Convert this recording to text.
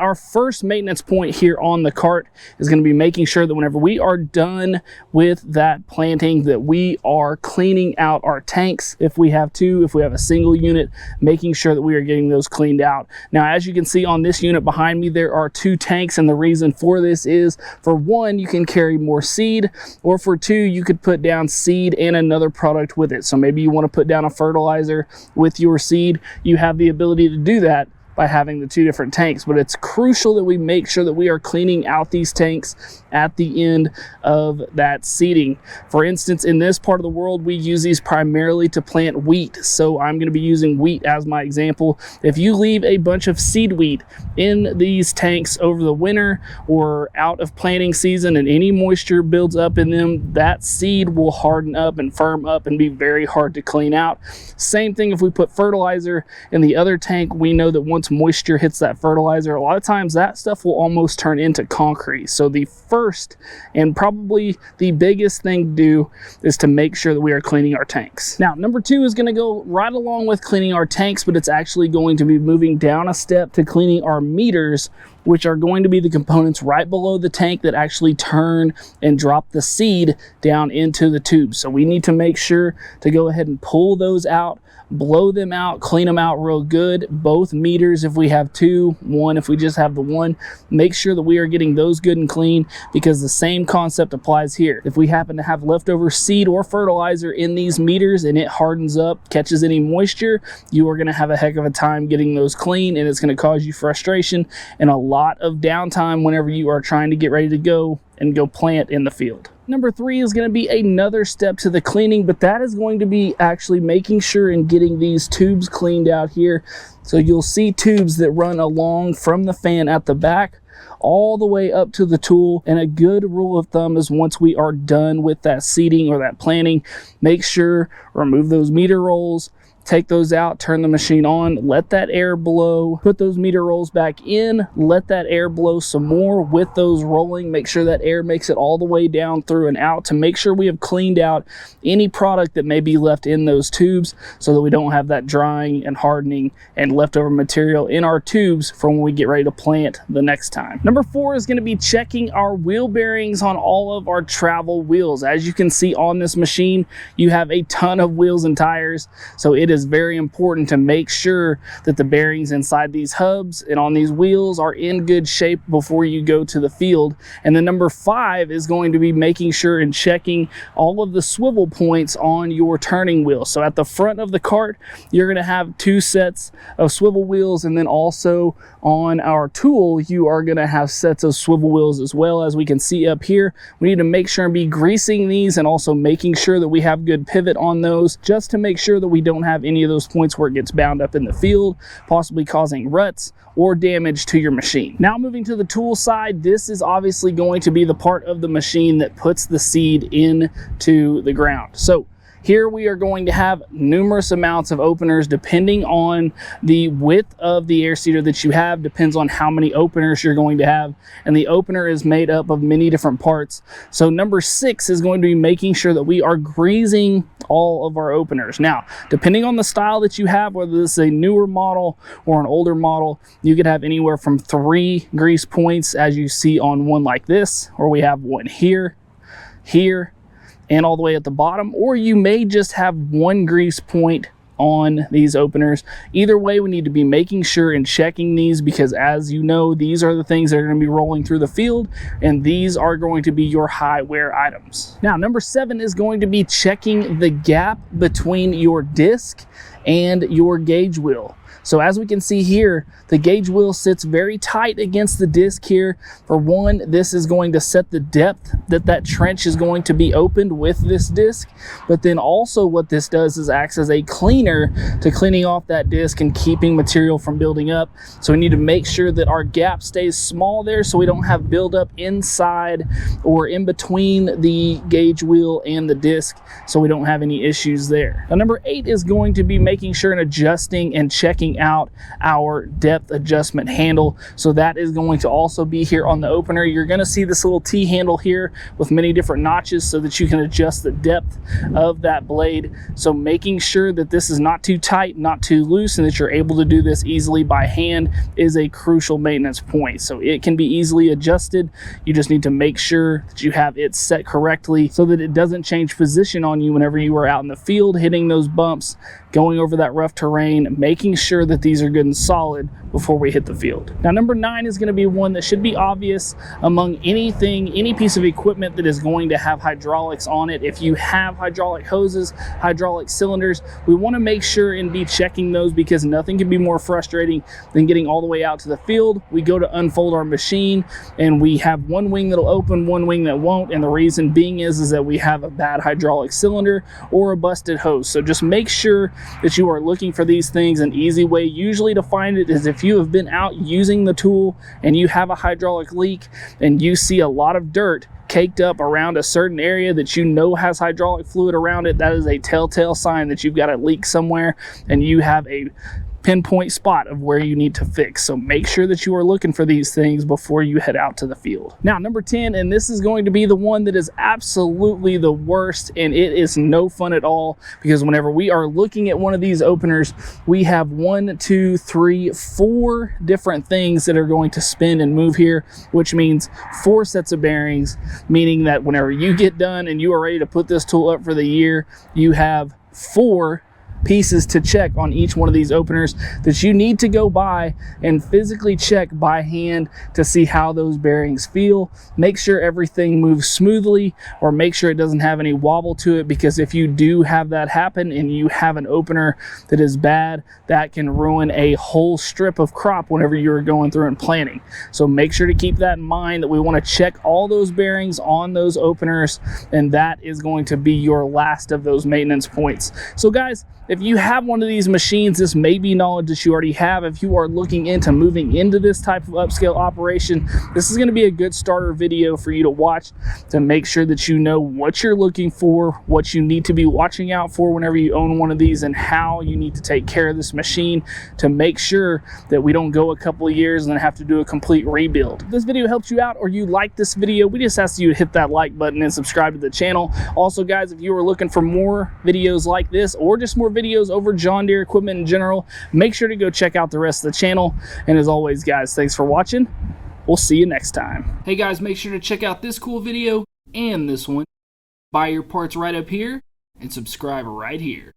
Our first maintenance point here on the cart is going to be making sure that whenever we are done with that planting, that we are cleaning out our tanks. If we have two, if we have a single unit, making sure that we are getting those cleaned out. Now, as you can see on this unit behind me, there are 2 tanks, and the reason for this is, for one, you can carry more seed, or for 2, you could put down seed and another product with it. So maybe you want to put down a fertilizer with your seed. You have the ability to do that by having the 2 different tanks, but it's crucial that we make sure that we are cleaning out these tanks at the end of that seeding. For instance, in this part of the world, we use these primarily to plant wheat, so I'm going to be using wheat as my example. If you leave a bunch of seed wheat in these tanks over the winter or out of planting season and any moisture builds up in them, that seed will harden up and firm up and be very hard to clean out. Same thing if we put fertilizer in the other tank. We know that once moisture hits that fertilizer, a lot of times that stuff will almost turn into concrete. So the first and probably the biggest thing to do is to make sure that we are cleaning our tanks. Now, number 2 is going to go right along with cleaning our tanks, but it's actually going to be moving down a step to cleaning our meters, which are going to be the components right below the tank that actually turn and drop the seed down into the tubes. So we need to make sure to go ahead and pull those out, blow them out, clean them out real good. Both meters, if we have 2, 1 if we just have the 1, make sure that we are getting those good and clean, because the same concept applies here. If we happen to have leftover seed or fertilizer in these meters and it hardens up, catches any moisture, you are going to have a heck of a time getting those clean, and it's going to cause you frustration and a lot of downtime whenever you are trying to get ready to go plant in the field. Number 3 is going to be another step to the cleaning, but that is going to be actually making sure and getting these tubes cleaned out here. So you'll see tubes that run along from the fan at the back all the way up to the tool, and a good rule of thumb is once we are done with that seeding or that planting, make sure remove those meter rolls, take those out, turn the machine on, let that air blow, put those meter rolls back in, let that air blow some more with those rolling. Make sure that air makes it all the way down through and out to make sure we have cleaned out any product that may be left in those tubes, so that we don't have that drying and hardening and leftover material in our tubes for when we get ready to plant the next time. Number 4 is going to be checking our wheel bearings on all of our travel wheels. As you can see on this machine, you have a ton of wheels and tires, so it is very important to make sure that the bearings inside these hubs and on these wheels are in good shape before you go to the field. And then number 5 is going to be making sure and checking all of the swivel points on your turning wheel. So at the front of the cart, you're going to have 2 sets of swivel wheels, and then also on our tool, you are going to have sets of swivel wheels as well. As we can see up here, we need to make sure and be greasing these and also making sure that we have good pivot on those, just to make sure that we don't have any of those points where it gets bound up in the field, possibly causing ruts or damage to your machine. Now, moving to the tool side, this is obviously going to be the part of the machine that puts the seed into the ground. So here we are going to have numerous amounts of openers depending on the width of the air seeder that you have, depends on how many openers you're going to have, and the opener is made up of many different parts. So number 6 is going to be making sure that we are greasing all of our openers. Now, depending on the style that you have, whether this is a newer model or an older model, you could have anywhere from 3 grease points, as you see on one like this, or we have one here, here, and all the way at the bottom, or you may just have 1 grease point on these openers. Either way, we need to be making sure and checking these, because as you know, these are the things that are going to be rolling through the field, and these are going to be your high wear items. Now, number 7 is going to be checking the gap between your disc and your gauge wheel. So as we can see here, the gauge wheel sits very tight against the disc here. For one, this is going to set the depth that trench is going to be opened with this disc. But then also what this does is acts as a cleaner to cleaning off that disc and keeping material from building up. So we need to make sure that our gap stays small there, so we don't have buildup inside or in between the gauge wheel and the disc, so we don't have any issues there. Now, number 8 is going to be making sure and adjusting and checking checking out our depth adjustment handle. So that is going to also be here on the opener. You're going to see this little T handle here with many different notches so that you can adjust the depth of that blade. So making sure that this is not too tight, not too loose, and that you're able to do this easily by hand is a crucial maintenance point. So it can be easily adjusted. You just need to make sure that you have it set correctly so that it doesn't change position on you whenever you are out in the field, hitting those bumps, going over that rough terrain, making sure that these are good and solid before we hit the field. Now, number 9 is going to be one that should be obvious among any piece of equipment that is going to have hydraulics on it. If you have hydraulic hoses, hydraulic cylinders, we want to make sure and be checking those, because nothing can be more frustrating than getting all the way out to the field. We go to unfold our machine and we have one wing that'll open, one wing that won't, and the reason being is that we have a bad hydraulic cylinder or a busted hose. So just make sure that you are looking for these things. An easy way usually to find it is if you have been out using the tool and you have a hydraulic leak and you see a lot of dirt caked up around a certain area that you know has hydraulic fluid around it. That is a telltale sign that you've got a leak somewhere and you have a pinpoint spot of where you need to fix. So make sure that you are looking for these things before you head out to the field. Now, number 10, and this is going to be the one that is absolutely the worst, and it is no fun at all, because whenever we are looking at one of these openers, we have 1, 2, 3, 4 different things that are going to spin and move here, which means 4 sets of bearings, meaning that whenever you get done and you are ready to put this tool up for the year, you have 4 pieces to check on each one of these openers that you need to go by and physically check by hand to see how those bearings feel. Make sure everything moves smoothly, or make sure it doesn't have any wobble to it, because if you do have that happen and you have an opener that is bad, that can ruin a whole strip of crop whenever you're going through and planting. So make sure to keep that in mind, that we want to check all those bearings on those openers, and that is going to be your last of those maintenance points. So guys, if you have one of these machines, this may be knowledge that you already have. If you are looking into moving into this type of upscale operation, this is going to be a good starter video for you to watch to make sure that you know what you're looking for, what you need to be watching out for whenever you own one of these, and how you need to take care of this machine to make sure that we don't go a couple of years and then have to do a complete rebuild. If this video helps you out or you like this video, we just ask you to hit that like button and subscribe to the channel. Also guys, if you are looking for more videos like this, or just more videos over John Deere equipment in general, make sure to go check out the rest of the channel. And as always guys, thanks for watching. We'll see you next time. Hey guys, make sure to check out this cool video and this one. Buy your parts right up here and subscribe right here.